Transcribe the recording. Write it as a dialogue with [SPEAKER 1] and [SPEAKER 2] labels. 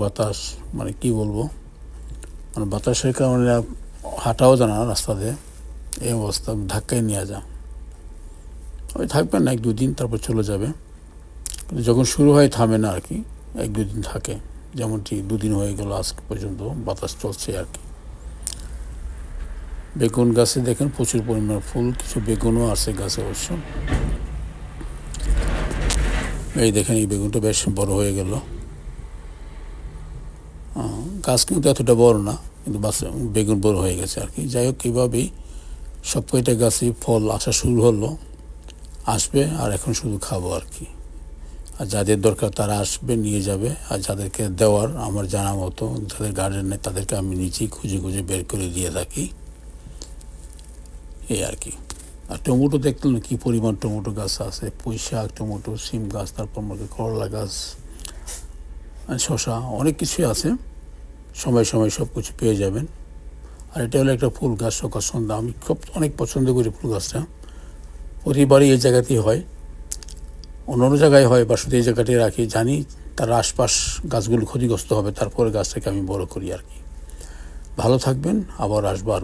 [SPEAKER 1] বাতাস মানে কি বলবো, মানে বাতাসের কারণে হাঁটাও যায় না রাস্তাতে, এই অবস্থা, ধাক্কায় নিয়ে যা। ওই থাকবে না 1-2 দিন, তারপর চলে যাবে। কিন্তু যখন শুরু হয় থামে না আর কি, 1-2 দিন থাকে। যেমনটি 2 দিন হয়ে গেল আজ পর্যন্ত বাতাস চলছে আর কি। বেগুন গাছে দেখেন প্রচুর পরিমাণ ফুল, কিছু বেগুনও আছে গাছে অবশ্য। এই দেখেন এই বেগুনটা বেশ বড় হয়ে গেল। গাছ কিন্তু এতটা বড় না, কিন্তু বেগুন বড় হয়ে গেছে আর কি। যাই হোক, কীভাবেই সব কয়টা গাছই ফল আসা শুরু হলো, আসবে, আর এখন শুধু খাবো আর কি। আর যাদের দরকার তারা আসবে, নিয়ে যাবে। আর যাদেরকে দেওয়ার আমার জানা মতো, যাদের গার্ডেন নেই, তাদেরকে আমি নিজেই খুঁজে খুঁজে বের করে দিয়ে থাকি, এই আর কি। আর টমেটো দেখতেন না, কী পরিমাণ টমেটো গাছ আছে, পুঁই শাক, টমেটো, সিম গাছ, তারপর করলা গাছ, শশা, অনেক কিছুই আছে। সময় সময় সব কিছু পেয়ে যাবেন। আর এটা হলো একটা ফুল গাছ, সকাল সন্ধ্যা আমি অনেক পছন্দ করি ফুল গাছটা। প্রতিবারই এই জায়গাতেই হয়, অন্য অন্য জায়গায় হয়, বা শুধু এই জায়গাটি রাখি, জানি তার আশপাশ গাছগুলো ক্ষতিগ্রস্ত হবে, তারপরে গাছটাকে আমি বড় করি আর কি। ভালো থাকবেন, আবার আসবো আর